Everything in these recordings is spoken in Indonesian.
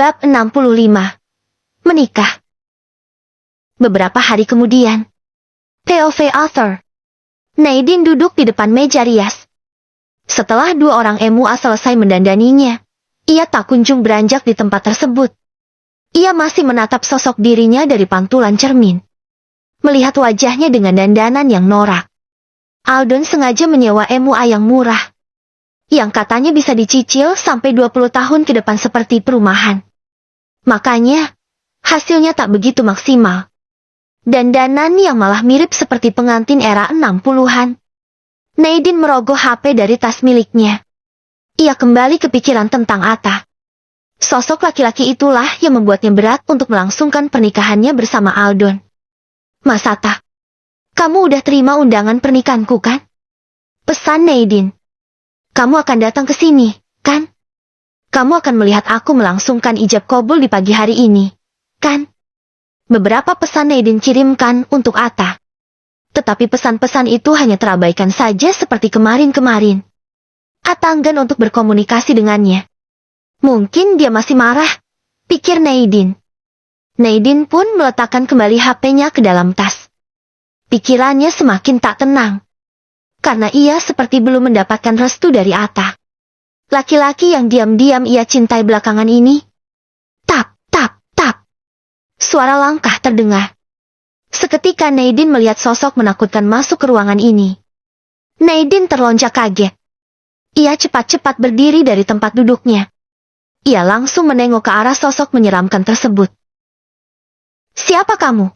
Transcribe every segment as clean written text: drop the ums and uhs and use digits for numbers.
Bab 65. Menikah. Beberapa hari kemudian. POV Author. Nadine duduk di depan meja rias. Setelah dua orang MUA selesai mendandaninya, ia tak kunjung beranjak di tempat tersebut. Ia masih menatap sosok dirinya dari pantulan cermin. Melihat wajahnya dengan dandanan yang norak. Aldon sengaja menyewa MUA yang murah, yang katanya bisa dicicil sampai 20 tahun ke depan seperti perumahan. Makanya, hasilnya tak begitu maksimal. Dandanan yang malah mirip seperti pengantin era 60-an. Nadine merogoh HP dari tas miliknya. Ia kembali kepikiran tentang Atta. Sosok laki-laki itulah yang membuatnya berat untuk melangsungkan pernikahannya bersama Aldon. Mas Atta, kamu udah terima undangan pernikahanku kan? Pesan Nadine. Kamu akan datang ke sini, kan? Kamu akan melihat aku melangsungkan ijab kabul di pagi hari ini, kan? Beberapa pesan Nadine kirimkan untuk Atta. Tetapi pesan-pesan itu hanya terabaikan saja seperti kemarin-kemarin. Atta enggan untuk berkomunikasi dengannya. Mungkin dia masih marah, pikir Nadine. Nadine pun meletakkan kembali HP-nya ke dalam tas. Pikirannya semakin tak tenang. Karena ia seperti belum mendapatkan restu dari Atta. Laki-laki yang diam-diam ia cintai belakangan ini. Tap, tap, tap. Suara langkah terdengar. Seketika Nadine melihat sosok menakutkan masuk ke ruangan ini. Nadine terlonjak kaget. Ia cepat-cepat berdiri dari tempat duduknya. Ia langsung menengok ke arah sosok menyeramkan tersebut. Siapa kamu?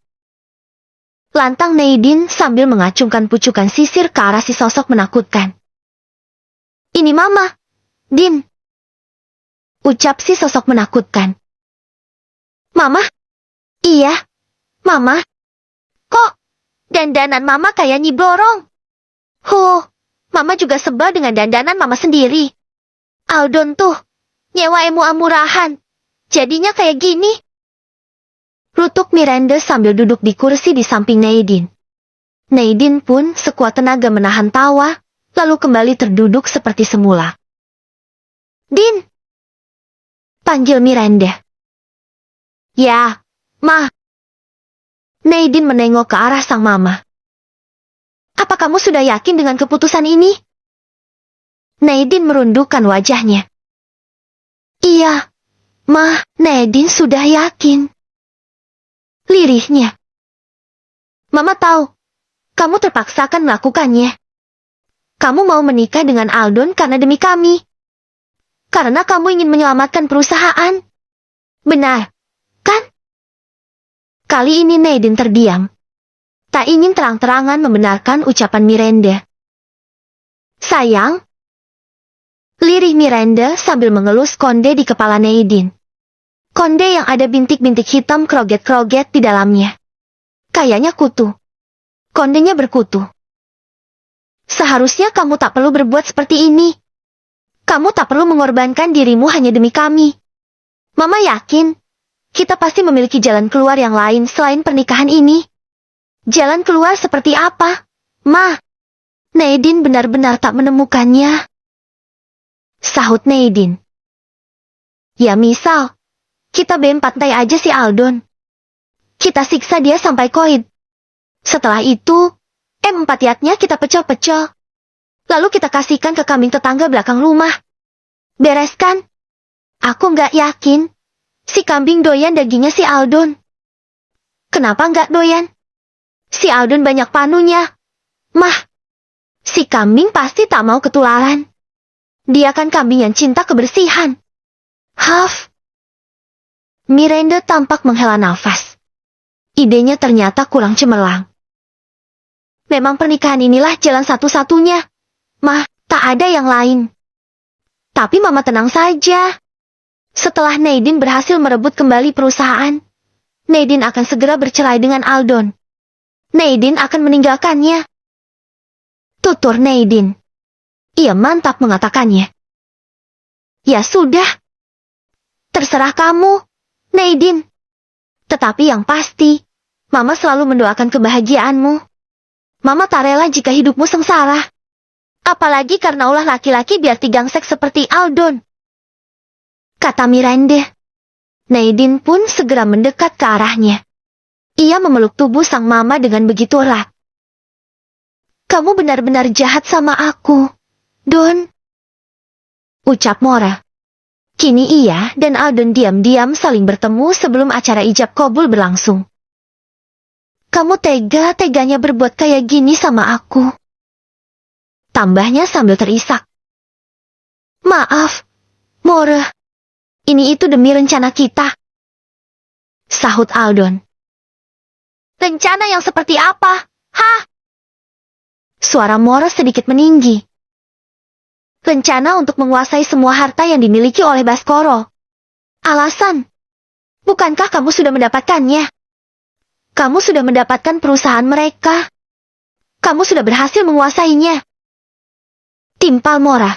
Lantang Nadine sambil mengacungkan pucukan sisir ke arah si sosok menakutkan. Ini Mama, Din. Ucap si sosok menakutkan. Mama? Iya, Mama. Kok dandanan Mama kayak Nyi Blorong? Mama juga sebel dengan dandanan Mama sendiri. Aldon tuh, nyewa MUA murahan. Jadinya kayak gini. Rutuk Miranda sambil duduk di kursi di samping Nadine. Nadine pun sekuat tenaga menahan tawa, lalu kembali terduduk seperti semula. Din! Panggil Miranda. Ya, Ma. Nadine menengok ke arah sang mama. Apa kamu sudah yakin dengan keputusan ini? Nadine merundukkan wajahnya. Iya, Ma, Nadine sudah yakin. Lirihnya. Mama tahu, kamu terpaksakan melakukannya. Kamu mau menikah dengan Aldon karena demi kami. Karena kamu ingin menyelamatkan perusahaan. Benar, kan? Kali ini Nadine terdiam. Tak ingin terang-terangan membenarkan ucapan Miranda. Sayang. Lirih Miranda sambil mengelus konde di kepala Nadine. Konde yang ada bintik-bintik hitam kroget-kroget di dalamnya. Kayaknya kutu. Kondenya berkutu. Seharusnya kamu tak perlu berbuat seperti ini. Kamu tak perlu mengorbankan dirimu hanya demi kami. Mama yakin, kita pasti memiliki jalan keluar yang lain selain pernikahan ini. Jalan keluar seperti apa, Ma? Nadine benar-benar tak menemukannya. Sahut Nadine. Ya misal, kita pantai aja si Aldon. Kita siksa dia sampai koid. Setelah itu, M4-nya kita pecel-pecel. Lalu kita kasihkan ke kambing tetangga belakang rumah. Beres kan? Aku nggak yakin. Si kambing doyan dagingnya si Aldon. Kenapa nggak doyan? Si Aldon banyak panunya. Mah, si kambing pasti tak mau ketularan. Dia kan kambing yang cinta kebersihan. Huff. Miranda tampak menghela nafas. Idenya ternyata kurang cemerlang. Memang pernikahan inilah jalan satu-satunya. Mah, tak ada yang lain. Tapi Mama tenang saja. Setelah Nadine berhasil merebut kembali perusahaan, Nadine akan segera bercerai dengan Aldon. Nadine akan meninggalkannya. Tutur Nadine. Ia mantap mengatakannya. Ya sudah. Terserah kamu, Nadine. Tetapi yang pasti, Mama selalu mendoakan kebahagiaanmu. Mama tak rela jika hidupmu sengsara. Apalagi karena ulah laki-laki biar tigangsek seperti Aldon. Kata Miranda. Nadine pun segera mendekat ke arahnya. Ia memeluk tubuh sang mama dengan begitu erat. Kamu benar-benar jahat sama aku, Don. Ucap Mora. Kini ia dan Alden diam-diam saling bertemu sebelum acara ijab kabul berlangsung. Kamu tega-teganya berbuat kayak gini sama aku. Tambahnya sambil terisak. Maaf, Mora. Ini itu demi rencana kita. Sahut Aldon. Rencana yang seperti apa? Hah? Suara Mora sedikit meninggi. Rencana untuk menguasai semua harta yang dimiliki oleh Baskoro. Alasan? Bukankah kamu sudah mendapatkannya? Kamu sudah mendapatkan perusahaan mereka. Kamu sudah berhasil menguasainya. Timpal Mora.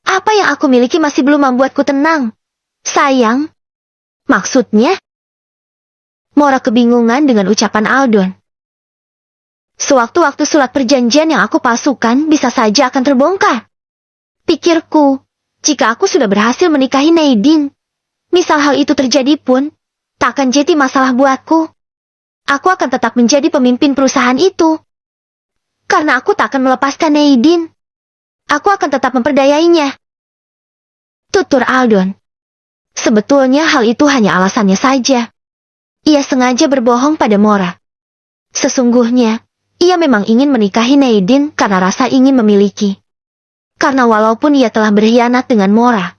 Apa yang aku miliki masih belum membuatku tenang. Sayang. Maksudnya? Mora kebingungan dengan ucapan Aldon. Sewaktu-waktu surat perjanjian yang aku palsukan bisa saja akan terbongkar. Pikirku, jika aku sudah berhasil menikahi Nadine, misal hal itu terjadi pun, tak akan jadi masalah buatku. Aku akan tetap menjadi pemimpin perusahaan itu. Karena aku tak akan melepaskan Nadine. Aku akan tetap memperdayainya. Tutur Aldon. Sebetulnya hal itu hanya alasannya saja. Ia sengaja berbohong pada Mora. Sesungguhnya, ia memang ingin menikahi Nadine karena rasa ingin memiliki. Karena walaupun ia telah berkhianat dengan Mora,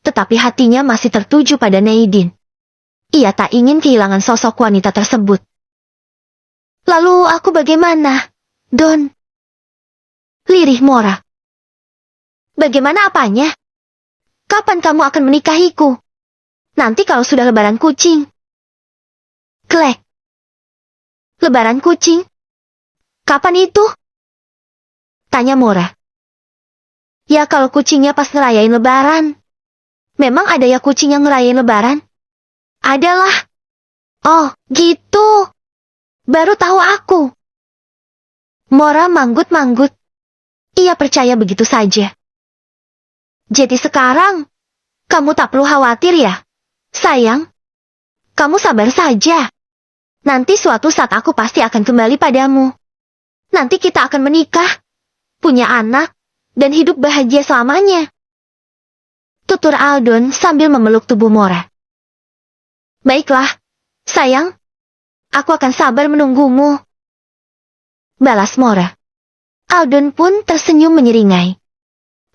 tetapi hatinya masih tertuju pada Nadine. Ia tak ingin kehilangan sosok wanita tersebut. Lalu aku bagaimana, Don? Lirih Mora. Bagaimana apanya? Kapan kamu akan menikahiku? Nanti kalau sudah lebaran kucing. Klek. Lebaran kucing? Kapan itu? Tanya Mora. Ya kalau kucingnya pas ngerayain lebaran. Memang ada ya kucing yang ngerayain lebaran? Adalah. Oh, gitu. Baru tahu aku. Mora manggut-manggut. Ia percaya begitu saja. Jadi sekarang, kamu tak perlu khawatir ya, sayang. Kamu sabar saja. Nanti suatu saat aku pasti akan kembali padamu. Nanti kita akan menikah, punya anak, dan hidup bahagia selamanya. Tutur Aldon sambil memeluk tubuh Mora. Baiklah, sayang. Aku akan sabar menunggumu. Balas Mora. Aldon pun tersenyum menyeringai.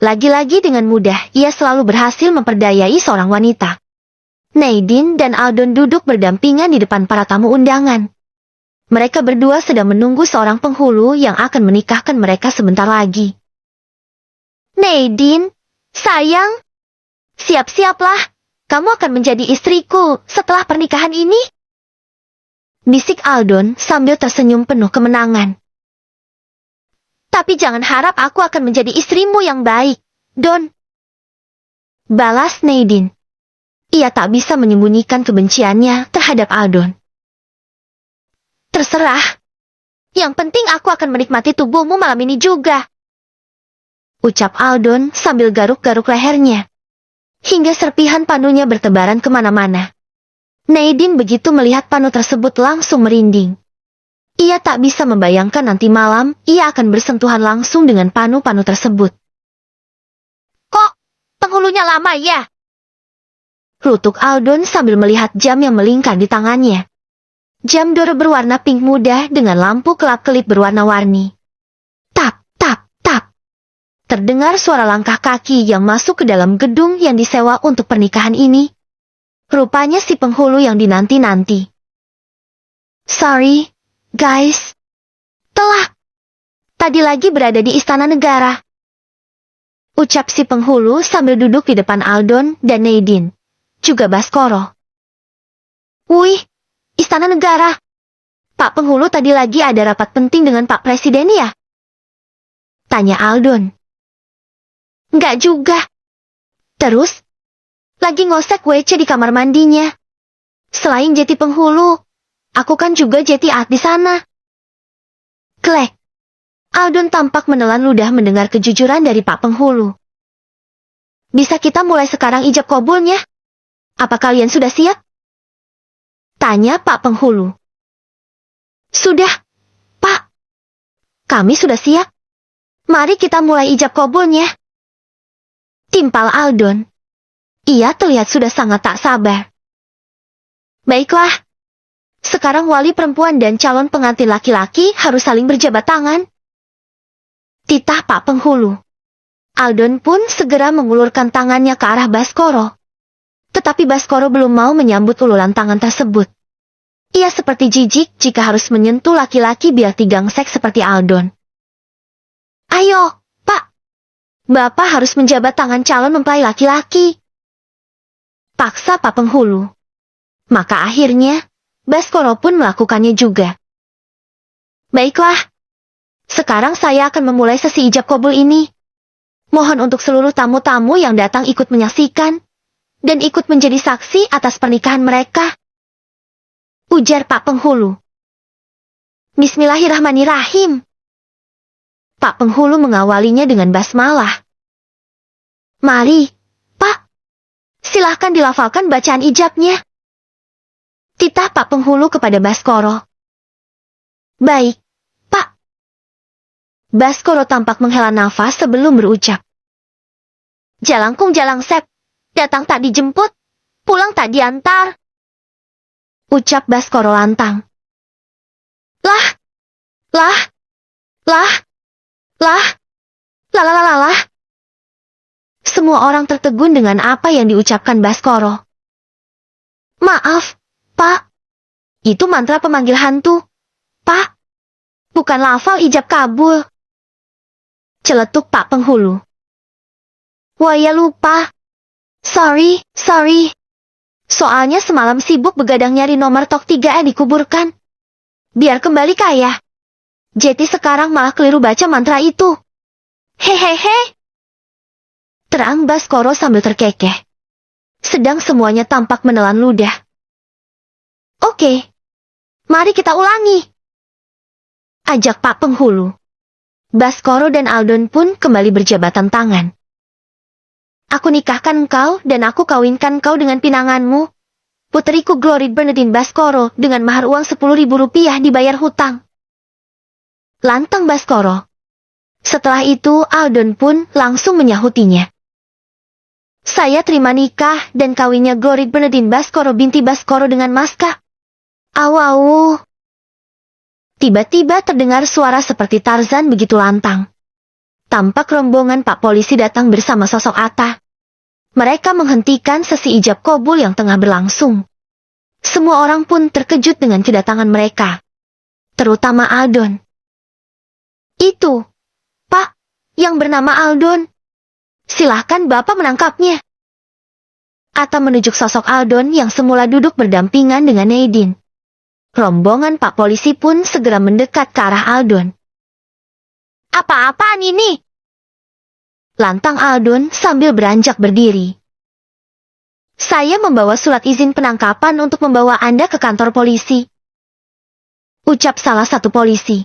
Lagi-lagi dengan mudah ia selalu berhasil memperdayai seorang wanita. Nadine dan Aldon duduk berdampingan di depan para tamu undangan. Mereka berdua sedang menunggu seorang penghulu yang akan menikahkan mereka sebentar lagi. Nadine, sayang, siap-siaplah, kamu akan menjadi istriku setelah pernikahan ini. Bisik Aldon sambil tersenyum penuh kemenangan. Tapi jangan harap aku akan menjadi istrimu yang baik, Don. Balas Nadine. Ia tak bisa menyembunyikan kebenciannya terhadap Aldon. Terserah. Yang penting aku akan menikmati tubuhmu malam ini juga. Ucap Aldon sambil garuk-garuk lehernya. Hingga serpihan panunya bertebaran kemana-mana. Nadine begitu melihat panu tersebut langsung merinding. Ia tak bisa membayangkan nanti malam ia akan bersentuhan langsung dengan panu-panu tersebut. Kok penghulunya lama ya? Rutuk Aldon sambil melihat jam yang melingkar di tangannya. Jam dore berwarna pink muda dengan lampu kelap-kelip berwarna-warni. Tap, tap, tap. Terdengar suara langkah kaki yang masuk ke dalam gedung yang disewa untuk pernikahan ini. Rupanya si penghulu yang dinanti-nanti. Sorry, guys. Telah. Tadi lagi berada di istana negara. Ucap si penghulu sambil duduk di depan Aldon dan Nadine. Juga Baskoro. Wih, istana negara. Pak penghulu tadi lagi ada rapat penting dengan Pak Presiden ya? Tanya Aldon. Enggak juga. Terus? Lagi ngosek WC di kamar mandinya. Selain jadi penghulu, aku kan juga jadi at di sana. Klek. Aldon tampak menelan ludah mendengar kejujuran dari Pak penghulu. Bisa kita mulai sekarang ijab kabulnya? Apa kalian sudah siap? Tanya Pak Penghulu. Sudah, Pak. Kami sudah siap. Mari kita mulai ijab kabulnya. Timpal Aldon. Ia terlihat sudah sangat tak sabar. Baiklah. Sekarang wali perempuan dan calon pengantin laki-laki harus saling berjabat tangan. Titah Pak Penghulu. Aldon pun segera mengulurkan tangannya ke arah Baskoro. Tetapi Baskoro belum mau menyambut uluran tangan tersebut. Ia seperti jijik jika harus menyentuh laki-laki biar tigangsek seperti Aldon. Ayo, Pak. Bapak harus menjabat tangan calon mempelai laki-laki. Paksa Pak Penghulu. Maka akhirnya, Baskoro pun melakukannya juga. Baiklah. Sekarang saya akan memulai sesi ijab kabul ini. Mohon untuk seluruh tamu-tamu yang datang ikut menyaksikan, dan ikut menjadi saksi atas pernikahan mereka. Ujar Pak Penghulu. Bismillahirrahmanirrahim. Pak Penghulu mengawalinya dengan basmalah. Mari, Pak. Silahkan dilafalkan bacaan ijabnya. Titah Pak Penghulu kepada Baskoro. Baik, Pak. Baskoro tampak menghela nafas sebelum berucap. Jalangkung jalangsep, datang tak dijemput, pulang tak diantar. Ucap Baskoro lantang. Lah, lah, lah, lah, lah. Semua orang tertegun dengan apa yang diucapkan Baskoro. Maaf, Pak. Itu mantra pemanggil hantu, Pak. Bukan lafal ijab kabul. Celetuk Pak Penghulu. Wah ya lupa. Sorry. Soalnya semalam sibuk begadang nyari nomor tok 3 dikuburkan. Biar kembali kaya. Jeti sekarang malah keliru baca mantra itu. Hehehe. Terang Baskoro sambil terkekeh. Sedang semuanya tampak menelan ludah. Oke. Mari kita ulangi. Ajak Pak Penghulu. Baskoro dan Aldon pun kembali berjabatan tangan. Aku nikahkan engkau dan aku kawinkan kau dengan pinanganmu. Puteriku Glory Bernadine Baskoro dengan mahar uang 10.000 rupiah dibayar hutang. Lantang Baskoro. Setelah itu Aldon pun langsung menyahutinya. Saya terima nikah dan kawinnya Glory Bernadine Baskoro binti Baskoro dengan Maska. Au. Tiba-tiba terdengar suara seperti Tarzan begitu lantang. Tampak rombongan Pak Polisi datang bersama sosok Atta. Mereka menghentikan sesi ijab kabul yang tengah berlangsung. Semua orang pun terkejut dengan kedatangan mereka. Terutama Aldon. Itu, Pak, yang bernama Aldon. Silahkan Bapak menangkapnya. Atta menunjuk sosok Aldon yang semula duduk berdampingan dengan Nadine. Rombongan Pak Polisi pun segera mendekat ke arah Aldon. Apa-apaan ini? Lantang Aldon sambil beranjak berdiri. Saya membawa surat izin penangkapan untuk membawa Anda ke kantor polisi. Ucap salah satu polisi.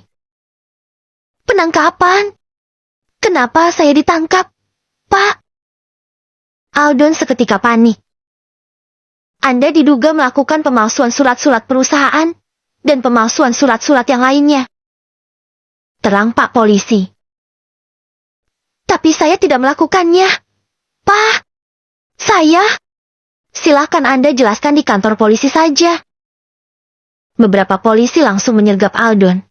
Penangkapan? Kenapa saya ditangkap, Pak? Aldon seketika panik. Anda diduga melakukan pemalsuan surat-surat perusahaan dan pemalsuan surat-surat yang lainnya. Terang Pak Polisi. Tapi saya tidak melakukannya. Pak, saya... Silakan Anda jelaskan di kantor polisi saja. Beberapa polisi langsung menyergap Aldon.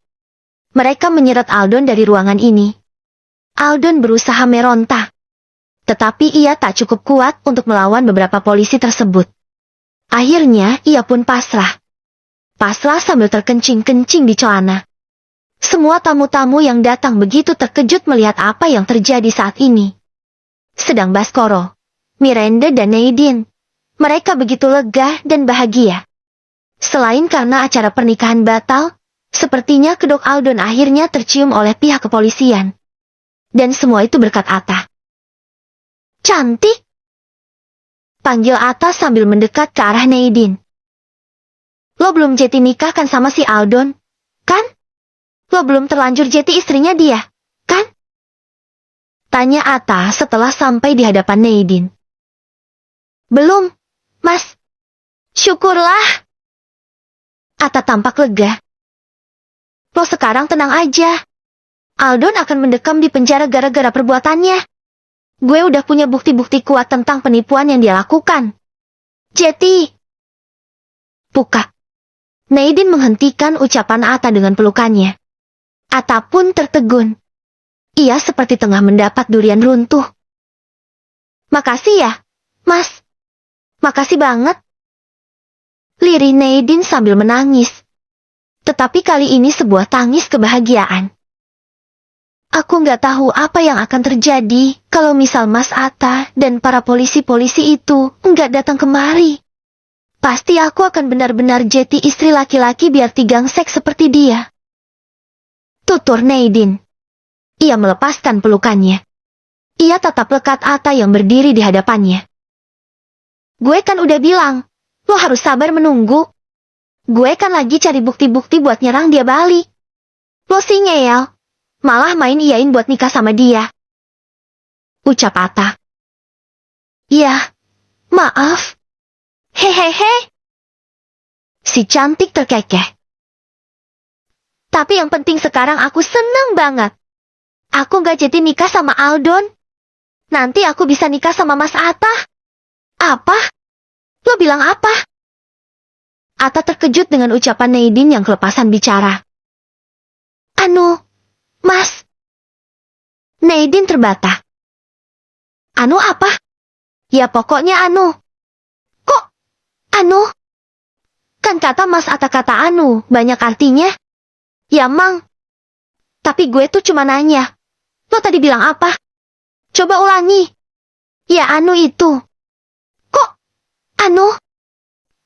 Mereka menyeret Aldon dari ruangan ini. Aldon berusaha meronta. Tetapi ia tak cukup kuat untuk melawan beberapa polisi tersebut. Akhirnya ia pun pasrah. Pasrah sambil terkencing-kencing di celana. Semua tamu-tamu yang datang begitu terkejut melihat apa yang terjadi saat ini. Sedang Baskoro, Miranda dan Nadine, mereka begitu lega dan bahagia. Selain karena acara pernikahan batal, sepertinya kedok Aldon akhirnya tercium oleh pihak kepolisian. Dan semua itu berkat Atta. Cantik! Panggil Atta sambil mendekat ke arah Nadine. Lo belum jadi nikah kan sama si Aldon, kan? Lo belum terlanjur jadi istrinya dia, kan? Tanya Atta setelah sampai di hadapan Nadine. Belum, Mas. Syukurlah. Atta tampak lega. Lo sekarang tenang aja. Aldon akan mendekam di penjara gara-gara perbuatannya. Gue udah punya bukti-bukti kuat tentang penipuan yang dia lakukan. Jetty. Puka. Nadine menghentikan ucapan Atta dengan pelukannya. Atta pun tertegun. Ia seperti tengah mendapat durian runtuh. Makasih ya, Mas. Makasih banget. Lirih Nadine sambil menangis. Tetapi kali ini sebuah tangis kebahagiaan. Aku nggak tahu apa yang akan terjadi kalau misal Mas Atta dan para polisi-polisi itu nggak datang kemari. Pasti aku akan benar-benar jadi istri laki-laki biar tigangsek seperti dia. Tutur Nadine. Ia melepaskan pelukannya. Ia tatap lekat Atta yang berdiri di hadapannya. Gue kan udah bilang, lo harus sabar menunggu. Gue kan lagi cari bukti-bukti buat nyerang dia balik. Lo sih ngeyel, malah main iyain buat nikah sama dia. Ucap Atta. Ya, maaf. Hehehe. Si cantik terkekeh. Tapi yang penting sekarang aku seneng banget. Aku gak jadi nikah sama Aldon. Nanti aku bisa nikah sama Mas Atta. Apa? Lo bilang apa? Atta terkejut dengan ucapan Nadine yang kelepasan bicara. Mas. Nadine terbata. Anu apa? Ya pokoknya anu. Kok? Anu? Kan kata Mas Atta kata anu, banyak artinya. Ya Mang. Tapi gue tuh cuma nanya. Lo tadi bilang apa? Coba ulangi. Ya anu itu. Kok? Anu?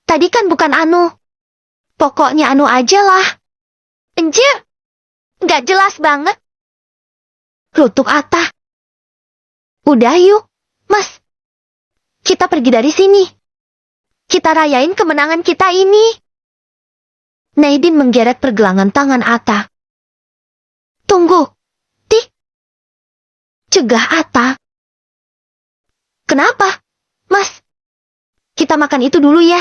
Tadi kan bukan anu. Pokoknya anu aja lah. Anjir. Gak jelas banget. Rutuk Atta. Udah yuk, Mas. Kita pergi dari sini. Kita rayain kemenangan kita ini. Nadine menggeret pergelangan tangan Atta. Tunggu. Tik. Cegah Atta. Kenapa, Mas? Kita makan itu dulu ya.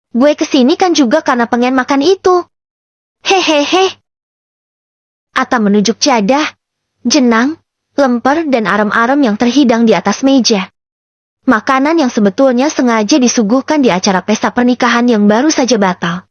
Gue kesini kan juga karena pengen makan itu. Hehehe. Atta menunjuk jadah, jenang, lemper dan arem-arem yang terhidang di atas meja. Makanan yang sebetulnya sengaja disuguhkan di acara pesta pernikahan yang baru saja batal.